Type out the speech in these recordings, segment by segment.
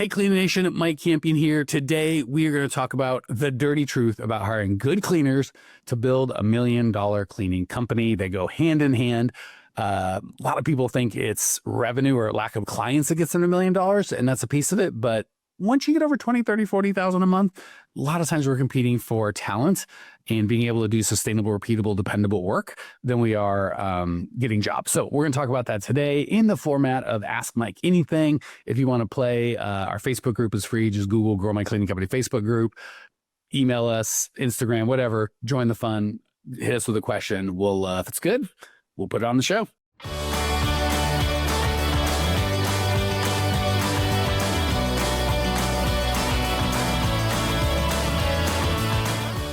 Hey, Clean Nation, Mike Campion here. Today, we are going to talk about the dirty truth about hiring good cleaners to build $1 million cleaning company. They go hand in hand. A lot of people think it's revenue or lack of clients that gets them $1 million, and that's a piece of it. But once you get over 20, 30, 40,000 a month, a lot of times we're competing for talent and being able to do sustainable, repeatable, dependable work than we are getting jobs. So we're going to talk about that today in the format of Ask Mike Anything. If you want to play, our Facebook group is free. Just Google Grow My Cleaning Company Facebook group. Email us, Instagram, whatever. Join the fun. Hit us with a question. We'll, if it's good, we'll put it on the show.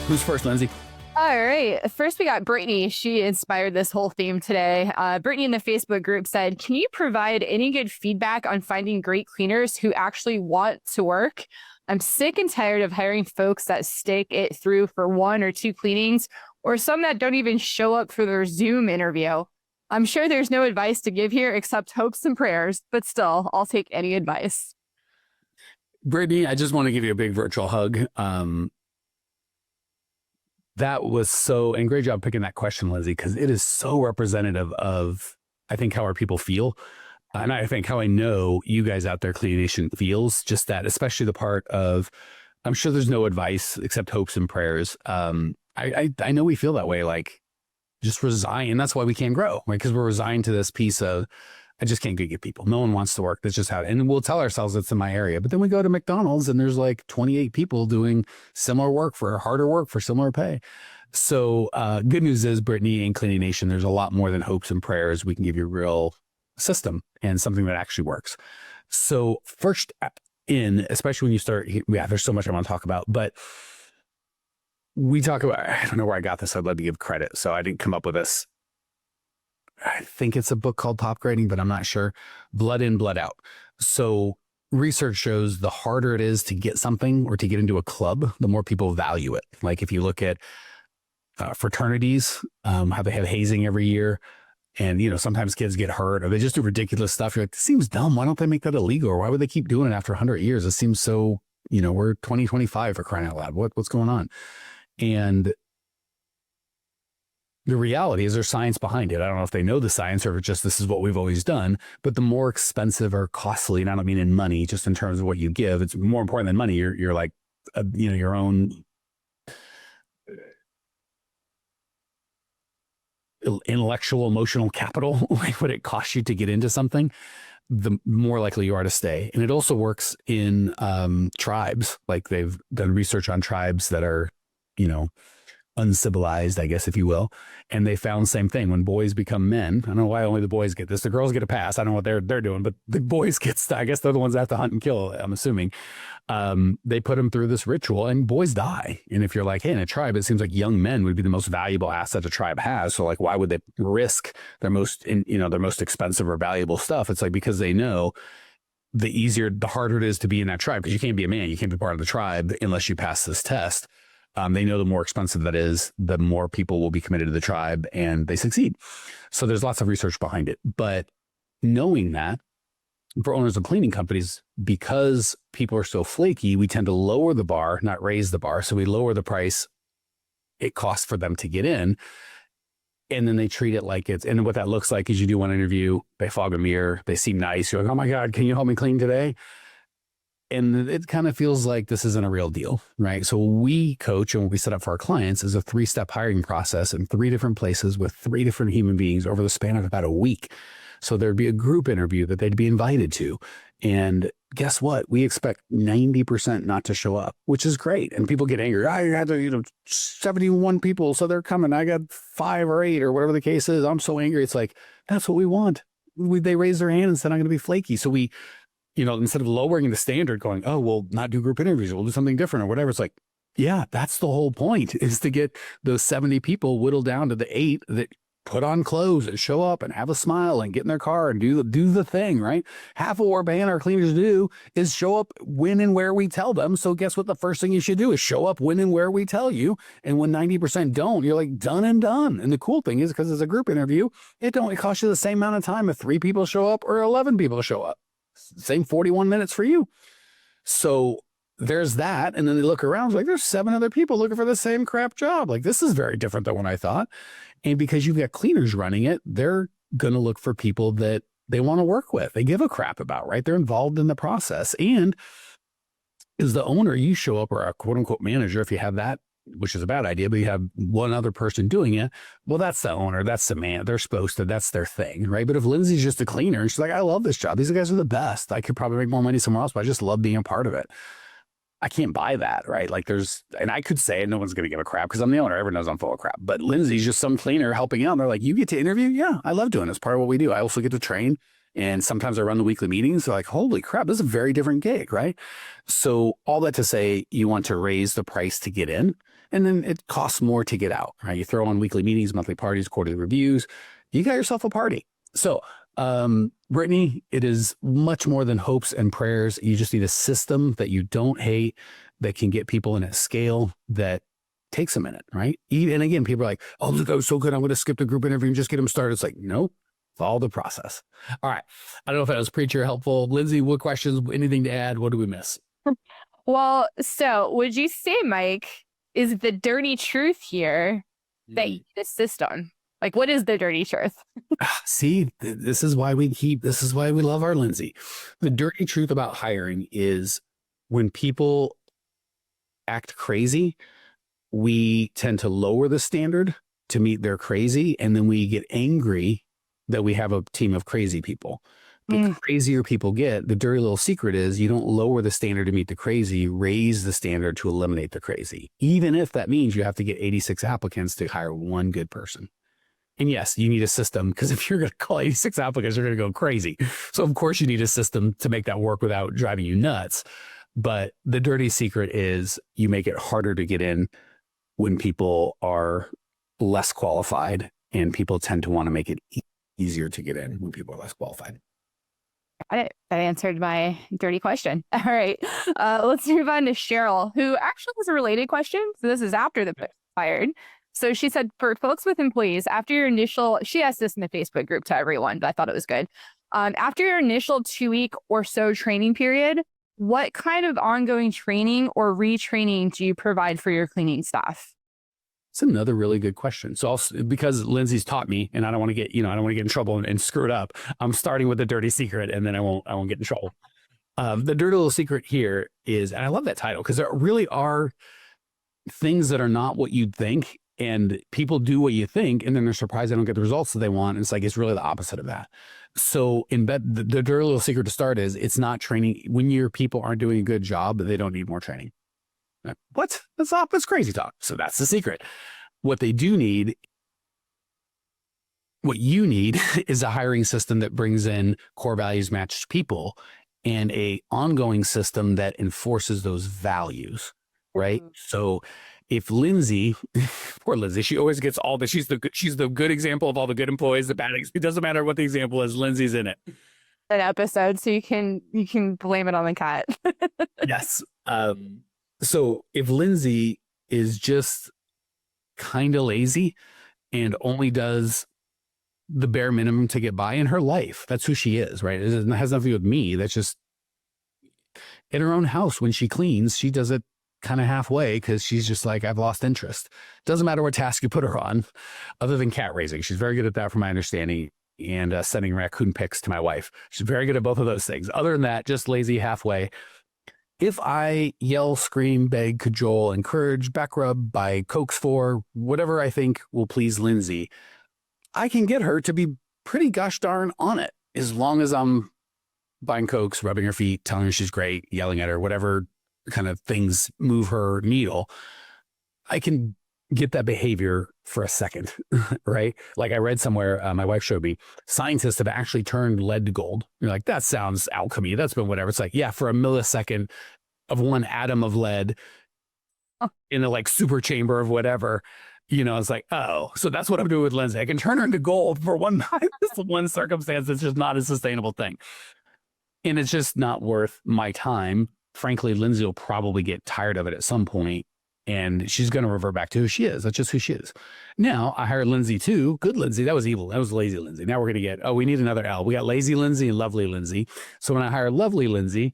Who's first, Lindsay? All right. First, we got Brittany. She inspired this whole theme today. Brittany in the Facebook group said, can you provide any good feedback on finding great cleaners who actually want to work? I'm sick and tired of hiring folks that stick it through for 1 or 2 cleanings, or some that don't even show up for their Zoom interview. I'm sure there's no advice to give here except hopes and prayers, but still, I'll take any advice. Brittany, I just want to give you a big virtual hug. That was so, and great job picking that question, Lindsay, because it is so representative of, I think, how our people feel. And I think how I know you guys out there, Clean Nation, feels just that, especially the part of, I'm sure there's no advice except hopes and prayers. I know we feel that way, like just resign. And that's why we can't grow, right? Because we're resigned to this piece of, I just can't get people. No one wants to work. That's just how, and we'll tell ourselves it's in my area. But then we go to McDonald's and there's like 28 people doing similar work for harder work for similar pay. So good news is, Brittany and Cleaning Nation, there's a lot more than hopes and prayers. We can give you a real system and something that actually works. So first in, especially when you start, yeah, there's so much I want to talk about, but we talk about, I don't know where I got this. I'd love to give credit. So I didn't come up with this. I think it's a book called Top Grading, but I'm not sure. Blood in, blood out. So research shows the harder it is to get something or to get into a club, the more people value it. Like if you look at fraternities, how they have hazing every year, and you know sometimes kids get hurt or they just do ridiculous stuff. You're like, this seems dumb. Why don't they make that illegal? Or why would they keep doing it after 100 years? It seems so, you know, we're 2025 for crying out loud. What's going on? And the reality is there's science behind it. I don't know if they know the science or just this is what we've always done, but the more expensive or costly, and I don't mean in money, just in terms of what you give, it's more important than money. You're like, you know, your own intellectual, emotional capital, like what it costs you to get into something, the more likely you are to stay. And it also works in tribes. Like they've done research on tribes that are, you know, uncivilized, I guess, if you will. And they found the same thing. When boys become men, I don't know why only the boys get this. The girls get a pass. I don't know what they're doing, but the boys get, I guess they're the ones that have to hunt and kill, I'm assuming. They put them through this ritual and boys die. And if you're like, hey, in a tribe, it seems like young men would be the most valuable asset a tribe has. So like, why would they risk their most, their most expensive or valuable stuff? It's like, because they know the harder it is to be in that tribe, because you can't be a man, you can't be part of the tribe unless you pass this test. They know the more expensive that is, the more people will be committed to the tribe and they succeed. So there's lots of research behind it. But knowing that, for owners of cleaning companies, because people are so flaky, we tend to lower the bar, not raise the bar. So we lower the price it costs for them to get in. And then they treat it like it's, and what that looks like is you do one interview, they fog a mirror, they seem nice. You're like, oh my God, can you help me clean today? And it kind of feels like this isn't a real deal, right? So we coach and what we set up for our clients is a 3-step hiring process in 3 different places with 3 different human beings over the span of about a week. So there'd be a group interview that they'd be invited to. And guess what? We expect 90% not to show up, which is great. And people get angry. I had to, 71 people, so they're coming. I got 5 or 8 or whatever the case is. I'm so angry. It's like, that's what we want. They raise their hand and said, I'm going to be flaky. So we, instead of lowering the standard going, oh, we'll not do group interviews, we'll do something different or whatever. It's like, yeah, that's the whole point, is to get those 70 people whittled down to the 8 that put on clothes and show up and have a smile and get in their car and do the thing, right? Half of what we're paying our cleaners to do is show up when and where we tell them. So guess what? The first thing you should do is show up when and where we tell you. And when 90% don't, you're like done and done. And the cool thing is, because it's a group interview, it costs you the same amount of time if 3 people show up or 11 people show up. Same 41 minutes for you. So there's that. And then they look around like there's 7 other people looking for the same crap job. Like this is very different than what I thought. And because you've got cleaners running it, they're going to look for people that they want to work with. They give a crap about, right? They're involved in the process. And as the owner, you show up, or a quote unquote manager, if you have that, which is a bad idea, but you have one other person doing it. Well, that's the owner. That's the man. They're supposed to, that's their thing, right? But if Lindsay's just a cleaner and she's like, I love this job. These guys are the best. I could probably make more money somewhere else, but I just love being a part of it. I can't buy that, right? Like and I could say no one's going to give a crap because I'm the owner. Everyone knows I'm full of crap. But Lindsay's just some cleaner helping out. And they're like, you get to interview? Yeah, I love doing this. Part of what we do. I also get to train. And sometimes I run the weekly meetings. So like, holy crap, this is a very different gig, right? So all that to say, you want to raise the price to get in. And then it costs more to get out, right? You throw on weekly meetings, monthly parties, quarterly reviews. You got yourself a party. So Brittany, it is much more than hopes and prayers. You just need a system that you don't hate, that can get people in a scale that takes a minute, right? And again, people are like, oh, look, that was so good. I'm going to skip the group interview and just get them started. It's like, nope, follow the process. All right. I don't know if that was preacher helpful. Lindsay, what questions, anything to add? What do we miss? Well, so would you say, Mike, is the dirty truth here that you need a system? Like, what is the dirty truth? See, this is why we love our Lindsay. The dirty truth about hiring is when people act crazy, we tend to lower the standard to meet their crazy. And then we get angry that we have a team of crazy people. The crazier people get, the dirty little secret is you don't lower the standard to meet the crazy, you raise the standard to eliminate the crazy. Even if that means you have to get 86 applicants to hire one good person. And yes, you need a system, because if you're going to call 86 applicants, you're going to go crazy. So of course you need a system to make that work without driving you nuts. But the dirty secret is you make it harder to get in when people are less qualified, and people tend to want to make it easier to get in when people are less qualified. Got it. That answered my dirty question. All right. Let's move on to Cheryl, who actually has a related question. So this is after the fired. So she said, for folks with employees, after your initial, she asked this in the Facebook group to everyone, but I thought it was good. After your initial 2-week or so training period, what kind of ongoing training or retraining do you provide for your cleaning staff? It's another really good question. So because Lindsay's taught me, and I don't want to get, I don't want to get in trouble and screw it up. I'm starting with the dirty secret, and then I won't get in trouble. The dirty little secret here is, and I love that title, because there really are things that are not what you'd think. And people do what you think, and then they're surprised they don't get the results that they want. And it's really the opposite of that. So the dirty little secret to start is, it's not training. When your people aren't doing a good job, they don't need more training. What? That's crazy talk. So that's the secret. What you need is a hiring system that brings in core values matched people, and a ongoing system that enforces those values, right? So if Lindsay, poor Lindsay, she always gets all the, she's the good example of all the good employees, the bad, it doesn't matter what the example is, Lindsay's in it. An episode, so you can blame it on the cat. Yes. So if Lindsay is just kind of lazy and only does the bare minimum to get by in her life, that's who she is, right? It has nothing to do with me. That's just in her own house. When she cleans, she does it kind of halfway, because she's just like, I've lost interest. Doesn't matter what task you put her on, other than cat raising. She's very good at that, from my understanding, and sending raccoon pics to my wife. She's very good at both of those things. Other than that, just lazy halfway. If I yell, scream, beg, cajole, encourage, back rub, buy Cokes for, whatever I think will please Lindsay, I can get her to be pretty gosh darn on it, as long as I'm buying Cokes, rubbing her feet, telling her she's great, yelling at her, whatever kind of things move her needle. I can get that behavior for a second, right? Like I read somewhere, my wife showed me, scientists have actually turned lead to gold. You're like, that sounds alchemy. That's been whatever. It's like, yeah, for a millisecond of one atom of lead in a super chamber of whatever, it's like, oh, so that's what I'm doing with Lindsay. I can turn her into gold for one time. This one circumstance. It's just not a sustainable thing. And it's just not worth my time. Frankly, Lindsay will probably get tired of it at some point, and she's going to revert back to who she is. That's just who she is. Now, I hired Lindsay too. Good Lindsay. That was evil. That was lazy Lindsay. Now we're going to get, we need another L. We got lazy Lindsay and lovely Lindsay. So when I hired lovely Lindsay,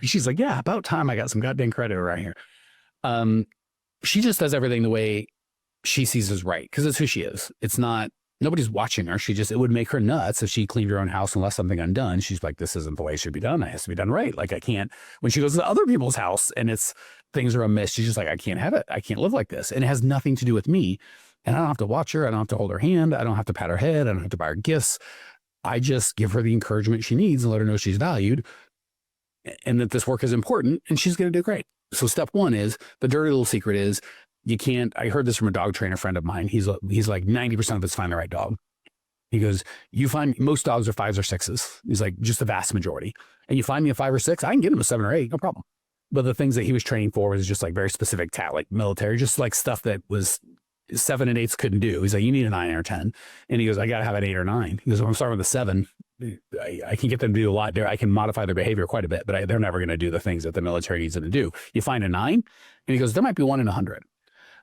She's like, yeah, about time I got some goddamn credit around here. She just does everything the way she sees is right because it's who she is. It's not, nobody's watching her. It would make her nuts if she cleaned her own house and left something undone. She's like, this isn't the way it should be done. It has to be done right. Like I can't, when she goes to other people's house and things are amiss, she's just like, I can't have it. I can't live like this. And it has nothing to do with me. And I don't have to watch her. I don't have to hold her hand. I don't have to pat her head. I don't have to buy her gifts. I just give her the encouragement she needs and let her know she's valued and that this work is important and she's going to do great. So step one is the dirty little secret is you can't, I heard this from a dog trainer friend of mine. He's like 90% of it's find the right dog. He goes, you find most dogs are 5s or 6s. He's like, just the vast majority. And you find me a 5 or 6, I can get him a 7 or 8, no problem. But the things that he was training for was just like very specific like military, just like stuff that was 7 and 8s couldn't do. He's like, you need a 9 or 10. And he goes, I got to have an 8 or 9. He goes, well, I'm starting with a 7. I can get them to do a lot there. I can modify their behavior quite a bit, but they're never going to do the things that the military needs them to do. You find a 9 and he goes, there might be 1 in 100.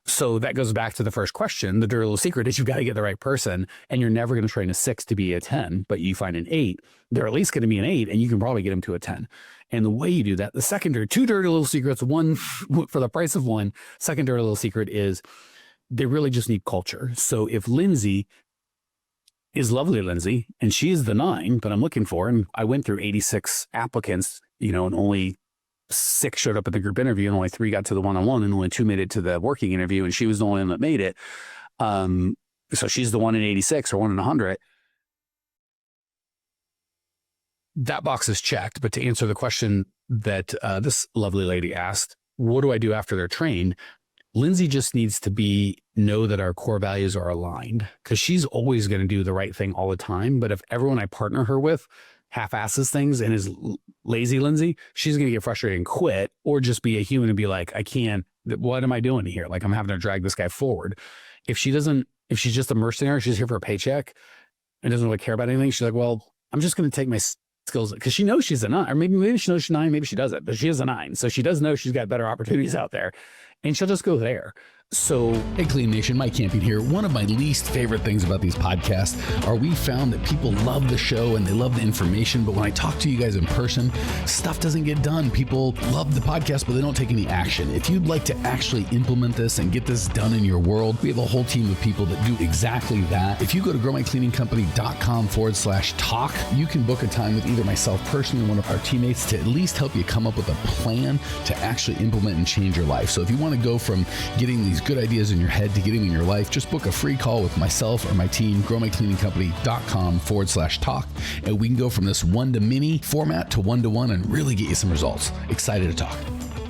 So that goes back to the first question. The dirty little secret is you've got to get the right person and you're never going to train a 6 to be a 10, but you find an 8, they're at least going to be an 8 and you can probably get them to a 10. And the way you do that, the two dirty little secrets, one for the price of one, second dirty little secret is they really just need culture. So if Lindsay is lovely Lindsay and she is the 9 that I'm looking for, and I went through 86 applicants, and only 6 showed up at the group interview and only 3 got to the one-on-one and only 2 made it to the working interview and she was the only one that made it. So she's the 1 in 86 or 1 in 100. That box is checked. But to answer the question that this lovely lady asked, what do I do after they're trained? Lindsay just needs to know that our core values are aligned because she's always going to do the right thing all the time. But if everyone I partner her with half-asses things and is lazy Lindsay, she's going to get frustrated and quit or just be a human and be like, what am I doing here? Like I'm having to drag this guy forward. If she's just a mercenary, she's here for a paycheck and doesn't really care about anything. She's like, well, I'm just going to take my skills because she knows she's a 9 or maybe she knows she's 9, maybe she doesn't, but she is a 9. So she does know she's got better opportunities out there and she'll just go there. So, hey, Clean Nation, Mike Campion here. One of my least favorite things about these podcasts are we found that people love the show and they love the information, but when I talk to you guys in person, stuff doesn't get done. People love the podcast, but they don't take any action. If you'd like to actually implement this and get this done in your world, we have a whole team of people that do exactly that. If you go to growmycleaningcompany.com/talk, you can book a time with either myself personally or one of our teammates to at least help you come up with a plan to actually implement and change your life. So if you want to go from getting these good ideas in your head to get them in your life, just book a free call with myself or my team, growmycleaningcompany.com/talk, and we can go from this one-to-many format to one-to-one and really get you some results. Excited to talk.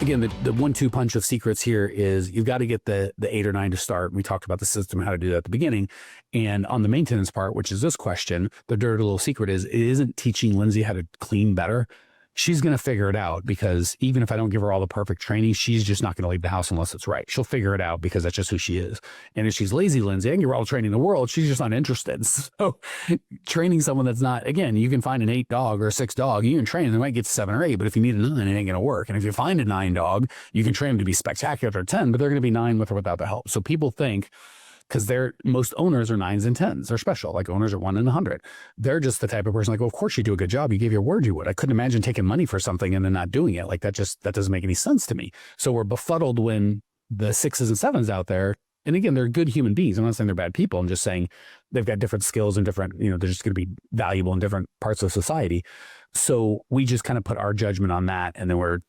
Again, the 1-2 punch of secrets here is you've got to get the 8 or 9 to start. We talked about the system, how to do that at the beginning. And on the maintenance part, which is this question, the dirty little secret is it isn't teaching Lindsay how to clean better. She's going to figure it out because even if I don't give her all the perfect training, she's just not going to leave the house unless it's right. She'll figure it out because that's just who she is. And if she's lazy Lindsay, I can give her all the training in the world. She's just not interested. So training someone that's not, again, you can find an 8 dog or a 6 dog. You can train them, they might get to 7 or 8, but if you need a 9, it ain't going to work. And if you find a 9 dog, you can train them to be spectacular at 10, but they're going to be 9 with or without the help. So people think, because most owners are 9s and 10s. They're special. Like owners are 1 in 100. They're just the type of person like, well, of course you do a good job. You gave your word you would. I couldn't imagine taking money for something and then not doing it. Like that doesn't make any sense to me. So we're befuddled when the 6s and 7s out there, and again, they're good human beings. I'm not saying they're bad people. I'm just saying they've got different skills and different, they're just going to be valuable in different parts of society. So we just kind of put our judgment on that. And then we're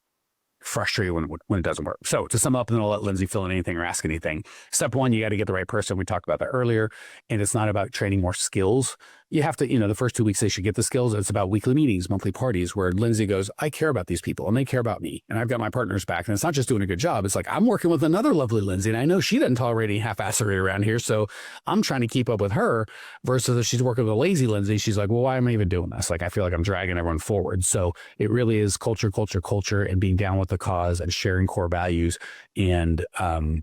frustrated when it doesn't work. So to sum up, and then I'll let Lindsay fill in anything or ask anything. Step 1, you got to get the right person. We talked about that earlier. And it's not about training more skills. You have to, the first 2 weeks they should get the skills. It's about weekly meetings, monthly parties where Lindsay goes, I care about these people and they care about me. And I've got my partners back. And it's not just doing a good job. It's like, I'm working with another lovely Lindsay and I know she doesn't tolerate any half-assery around here. So I'm trying to keep up with her versus if she's working with a lazy Lindsay, she's like, well, why am I even doing this? Like, I feel like I'm dragging everyone forward. So it really is culture, and being down with the cause and sharing core values and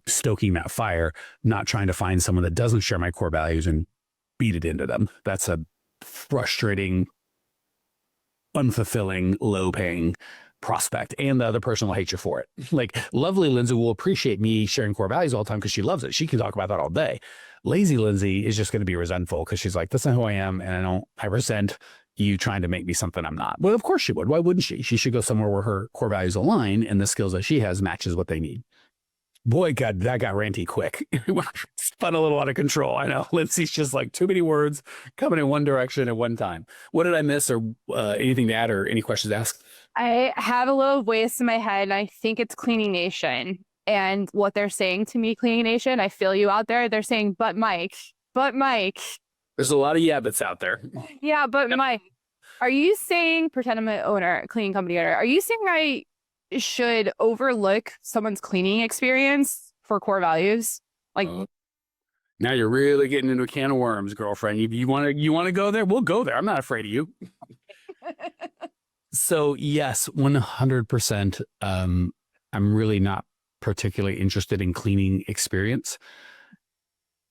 stoking that fire, not trying to find someone that doesn't share my core values and beat it into them. That's a frustrating, unfulfilling, low-paying prospect, and the other person will hate you for it. Like lovely Lindsay will appreciate me sharing core values all the time because she loves it. She can talk about that all day. Lazy Lindsay is just going to be resentful because she's like, that's not who I am, and I resent you trying to make me something I'm not. Well, of course she would. Why wouldn't she? She should go somewhere where her core values align and the skills that she has matches what they need. Boy, God, that got ranty quick. Spun a little out of control. I know. Lindsay's just like too many words coming in one direction at one time. What did I miss, or anything to add, or any questions to ask? I have a little voice in my head, and I think it's Cleaning Nation. And what they're saying to me, Cleaning Nation, I feel you out there. They're saying, but Mike. There's a lot of yabbits out there. Yeah, but Mike, are you saying, pretend I'm an owner, cleaning company owner, are you saying I should overlook someone's cleaning experience for core values? Like, now you're really getting into a can of worms, girlfriend. You want to go there? We'll go there. I'm not afraid of you. So yes, 100%. I'm really not particularly interested in cleaning experience.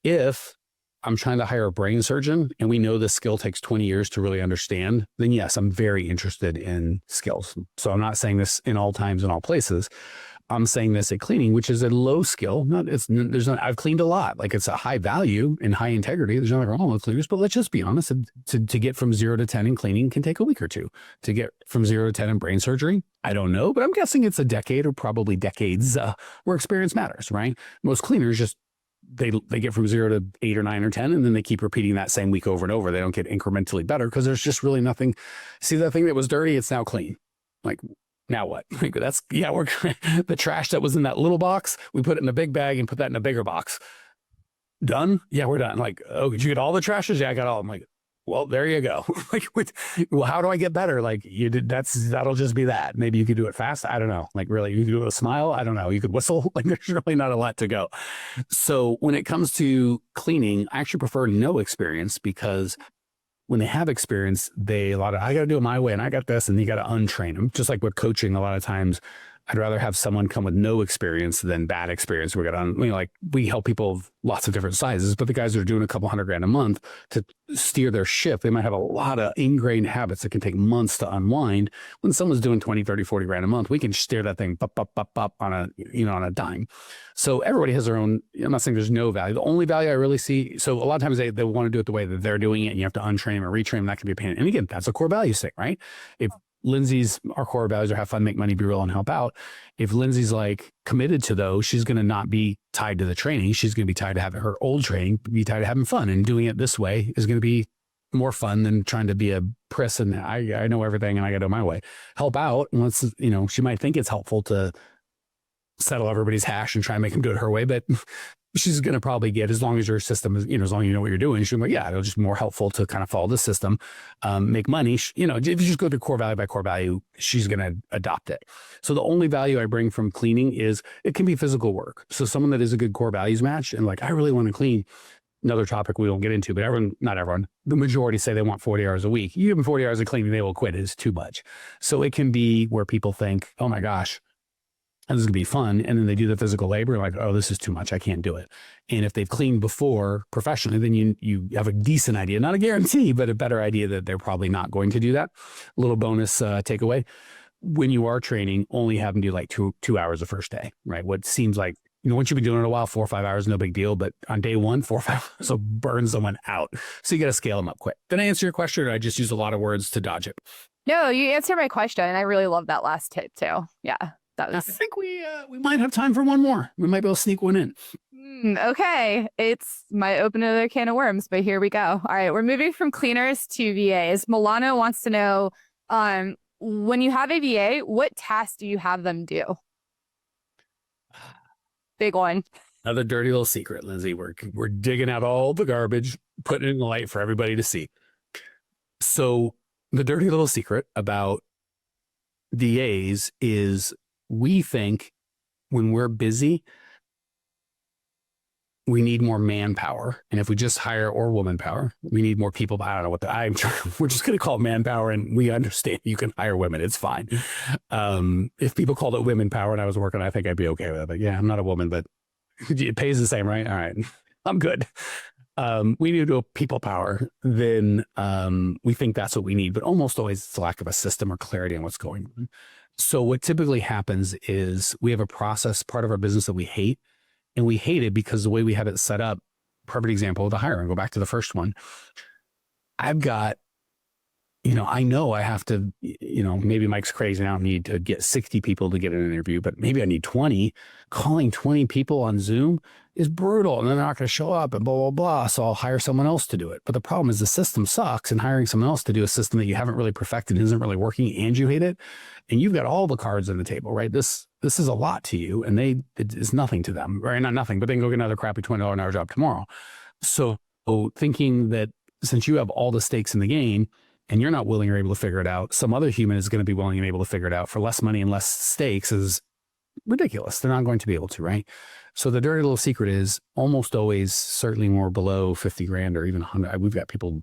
If I'm trying to hire a brain surgeon and we know this skill takes 20 years to really understand, then yes, I'm very interested in skills. So I'm not saying this in all times and all places. I'm saying this at cleaning, which is a low skill. I've cleaned a lot. Like, it's a high value and high integrity. There's nothing wrong with cleaners, but let's just be honest. To get from 0 to 10 in cleaning can take a week or two. To get from 0 to 10 in brain surgery, I don't know, but I'm guessing it's a decade or probably decades where experience matters, right? Most cleaners just, they get from 0 to 8 or 9 or 10, and then they keep repeating that same week over and over. They don't get incrementally better because there's just really nothing. See, that thing that was dirty, it's now clean. Like, now what? Like, we're the trash that was in that little box, we put it in a big bag and put that in a bigger box. Done? Yeah, we're done. Like, oh, did you get all the trashes? Yeah, I got all. I'm like, well, there you go. Like, well, how do I get better? Like, that'll just be that. Maybe you could do it fast. I don't know. Like, really, you could do it with a smile. I don't know. You could whistle. Like, there's really not a lot to go. So when it comes to cleaning, I actually prefer no experience, because when they have experience, I got to do it my way, and I got this, and you got to untrain them. Just like with coaching, a lot of times I'd rather have someone come with no experience than bad experience. We help people of lots of different sizes, but the guys that are doing a couple $100,000 a month to steer their ship, they might have a lot of ingrained habits that can take months to unwind. When someone's doing 20, 30, 40 grand a month, we can steer that thing up on a dime. So everybody has their own. I'm not saying there's no value. The only value I really see, so a lot of times they want to do it the way that they're doing it, and you have to untrain them or retrain them. That can be a pain. And again, that's a core value thing, right? If Lindsay's, our core values are have fun, make money, be real, and help out. If Lindsay's like committed to those, she's going to not be tied to the training. She's going to be tied to having her old training, be tied to having fun, and doing it this way is going to be more fun than trying to be a priss and I know everything and I got to do it my way. Help out. Once, she might think it's helpful to settle everybody's hash and try and make them do it her way, but she's going to probably get, as long as your system is, as long as you know what you're doing, she's like, yeah, it'll just be more helpful to kind of follow the system, make money. If you just go through core value by core value, she's going to adopt it. So the only value I bring from cleaning is it can be physical work. So someone that is a good core values match and like, I really want to clean, another topic we won't get into, but not everyone, the majority say they want 40 hours a week. You give them 40 hours of cleaning, they will quit. It's too much. So it can be where people think, oh my gosh, this is going to be fun. And then they do the physical labor like, oh, this is too much. I can't do it. And if they've cleaned before professionally, then you have a decent idea, not a guarantee, but a better idea that they're probably not going to do that. A little bonus takeaway. When you are training, only have them do like two hours the first day, right? What seems like, once you've been doing it a while, 4 or 5 hours, no big deal. But on day one, 4 or 5 hours will burn someone out. So you got to scale them up quick. Did I answer your question, or I just use a lot of words to dodge it? No, you answered my question. And I really love that last tip too. Yeah. I think we might have time for one more. We might be able to sneak one in. Okay. It's might open another can of worms, but here we go. All right. We're moving from cleaners to VAs. Milano wants to know, when you have a VA, what tasks do you have them do? Big one. Another dirty little secret, Lindsay. We're digging out all the garbage, putting it in the light for everybody to see. So the dirty little secret about VAs is we think when we're busy, we need more manpower. And if we just hire, or woman power, we need more people. I don't know what we're just going to call it manpower, and we understand you can hire women. It's fine. If people called it women power and I was working, I think I'd be okay with it. But yeah, I'm not a woman, but it pays the same, right? All right. I'm good. We need to do people power, then we think that's what we need, but almost always it's a lack of a system or clarity on what's going on. So what typically happens is we have a process, part of our business that we hate, and we hate it because the way we have it set up. Perfect example of the hiring. Go back to the first one. I've got, I know I have to, maybe Mike's crazy. I don't need to get 60 people to get an interview, but maybe I need 20. Calling 20 people on Zoom is brutal and they're not going to show up and blah, blah, blah. So I'll hire someone else to do it. But the problem is the system sucks, and hiring someone else to do a system that you haven't really perfected isn't really working and you hate it. And you've got all the cards on the table, right? This is a lot to you, and it is nothing to them, right? Not nothing, but they can go get another crappy $20 an hour job tomorrow. So thinking that since you have all the stakes in the game, and you're not willing or able to figure it out, some other human is going to be willing and able to figure it out for less money and less stakes is ridiculous. They're not going to be able to, right? So the dirty little secret is almost always certainly more below 50 grand or even 100. We've got people,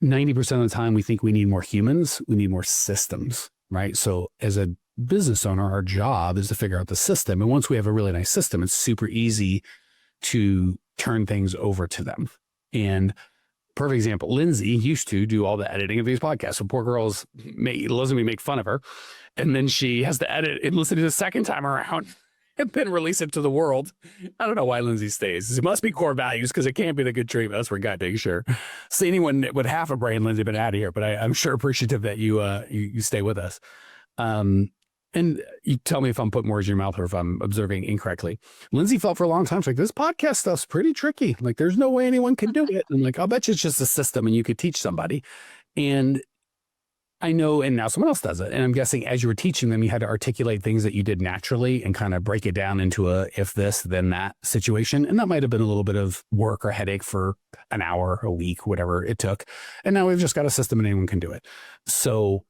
90% of the time we think we need more humans, we need more systems, right? So as a business owner, our job is to figure out the system. And once we have a really nice system, it's super easy to turn things over to them. And perfect example, Lindsay used to do all the editing of these podcasts. So poor girl's lets me make fun of her. And then she has to edit and listen to the second time around and then release it to the world. I don't know why Lindsay stays. It must be core values because it can't be the good treatment. That's where God being sure. So anyone with half a brain, Lindsay, been out of here. But I'm sure appreciative that you stay with us. And you tell me if I'm putting words in your mouth or if I'm observing incorrectly. Lindsay felt for a long time, she's like, this podcast stuff's pretty tricky. Like, there's no way anyone can do it. And like, I'll bet you it's just a system and you could teach somebody. And I know, and now someone else does it. And I'm guessing as you were teaching them, you had to articulate things that you did naturally and kind of break it down into a if this, then that situation. And that might have been a little bit of work or headache for an hour, a week, whatever it took. And now we've just got a system and anyone can do it. So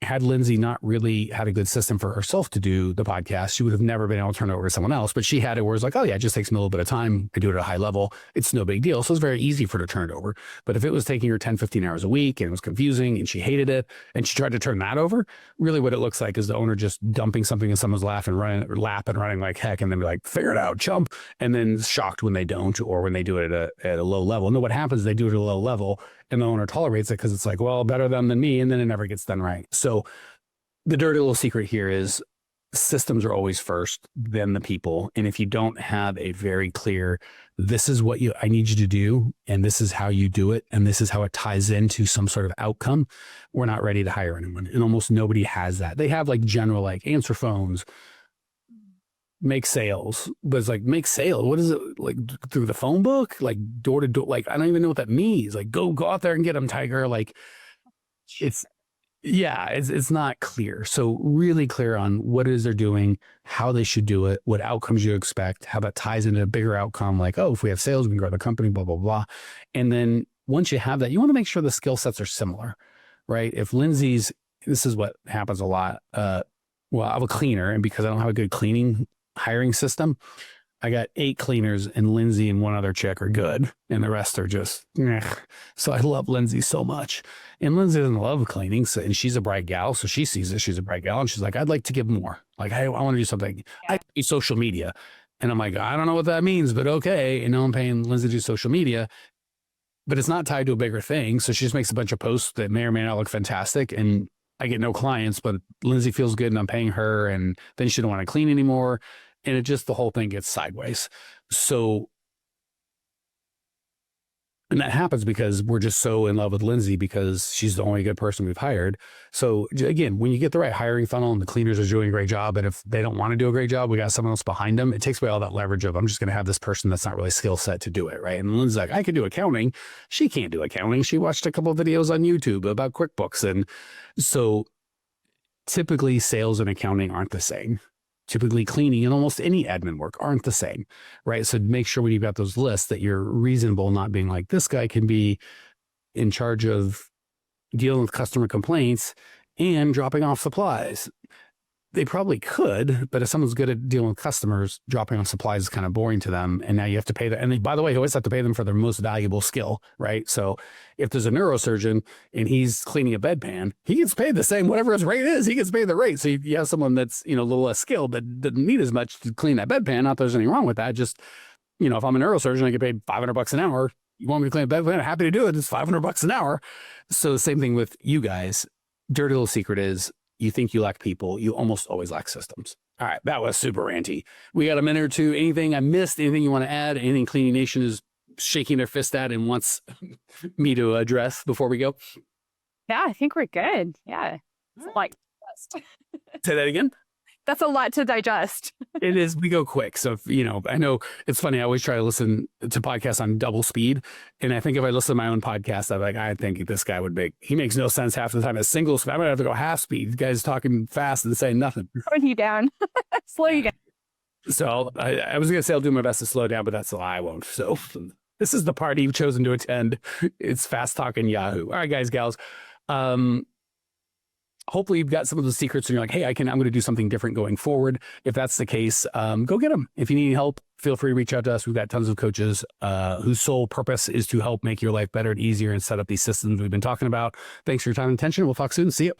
had Lindsay not really had a good system for herself to do the podcast, she would have never been able to turn it over to someone else. But she had it where it's like, oh yeah, it just takes me a little bit of time to do it at a high level. It's no big deal. So it's very easy for her to turn it over. But if it was taking her 10, 15 hours a week and it was confusing and she hated it and she tried to turn that over, really what it looks like is the owner just dumping something in someone's lap and running like heck, and then be like, figure it out, chump. And then shocked when they don't, or when they do it at a low level. And then what happens is they do it at a low level and the owner tolerates it because it's like, well, better them than me. And then it never gets done right. So the dirty little secret here is systems are always first, then the people. And if you don't have a very clear, this is what I need you to do, and this is how you do it, and this is how it ties into some sort of outcome, we're not ready to hire anyone. And almost nobody has that. They have like general, like answer phones, make sales, but it's like, make sales. What is it like through the phone book? Like door to door? Like, I don't even know what that means. Like, go out there and get them, Tiger. Like it's not clear. So really clear on what it is they're doing, how they should do it, what outcomes you expect, how that ties into a bigger outcome. Like, oh, if we have sales, we can grow the company, blah, blah, blah. And then once you have that, you want to make sure the skill sets are similar, right? If Lindsay's, this is what happens a lot. I have a cleaner, and because I don't have a good cleaning hiring system, I got 8 cleaners, and Lindsay and one other chick are good, and the rest are just, So I love Lindsay so much. And Lindsay doesn't love cleaning, and she's a bright gal, so she sees it. She's a bright gal, and she's like, I'd like to give more. Like, I want to do something. I do social media. And I'm like, I don't know what that means, but okay. And now I'm paying Lindsay to do social media, but it's not tied to a bigger thing. So she just makes a bunch of posts that may or may not look fantastic, and I get no clients, but Lindsay feels good, and I'm paying her, and then she don't want to clean anymore. And the whole thing gets sideways. So, and that happens because we're just so in love with Lindsay because she's the only good person we've hired. So again, when you get the right hiring funnel and the cleaners are doing a great job, and if they don't want to do a great job, we got someone else behind them, it takes away all that leverage of, I'm just going to have this person that's not really skill set to do it, right? And Lindsay's like, I could do accounting. She can't do accounting. She watched a couple of videos on YouTube about QuickBooks. And so typically sales and accounting aren't the same. Typically cleaning and almost any admin work aren't the same, right? So make sure when you've got those lists that you're reasonable, not being like, this guy can be in charge of dealing with customer complaints and dropping off supplies. They probably could, but if someone's good at dealing with customers, dropping off supplies is kind of boring to them. And now you have to pay them. And by the way, you always have to pay them for their most valuable skill, right? So if there's a neurosurgeon and he's cleaning a bedpan, he gets paid the same, whatever his rate is, he gets paid the rate. So you have someone that's, a little less skilled that doesn't need as much to clean that bedpan. Not that there's anything wrong with that. Just, if I'm a neurosurgeon, I get paid $500 an hour. You want me to clean a bedpan? I'm happy to do it. It's $500 an hour. So the same thing with you guys. Dirty little secret is, you think you lack people, you almost always lack systems. All right, that was super ranty. We got a minute or two. Anything I missed? Anything you want to add? Anything Cleaning Nation is shaking their fist at and wants me to address before we go? Yeah, I think we're good. Yeah. It's like, Say that again. that's a lot to digest. It is. We go quick. So, I know it's funny. I always try to listen to podcasts on double speed. And I think if I listen to my own podcast, I'm like, I think this guy he makes no sense half the time as single speed. I'm going to have to go half speed. The guy's talking fast and saying nothing. Slowing you down. Slow you down. So I was going to say I'll do my best to slow down, but that's a lie. I won't. So this is the party you've chosen to attend. It's Fast Talking Yahoo. All right, guys, gals. Hopefully you've got some of the secrets and you're like, hey, I'm going to do something different going forward. If that's the case, go get them. If you need help, feel free to reach out to us. We've got tons of coaches whose sole purpose is to help make your life better and easier and set up these systems we've been talking about. Thanks for your time and attention. We'll talk soon. See you.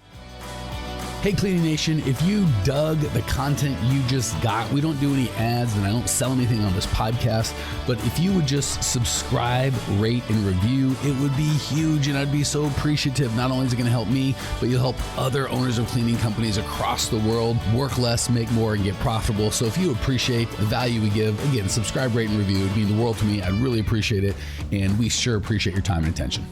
Hey, Cleaning Nation, if you dug the content you just got, we don't do any ads and I don't sell anything on this podcast, but if you would just subscribe, rate, and review, it would be huge and I'd be so appreciative. Not only is it going to help me, but you'll help other owners of cleaning companies across the world work less, make more, and get profitable. So if you appreciate the value we give, again, subscribe, rate, and review. It would mean the world to me. I'd really appreciate it. And we sure appreciate your time and attention.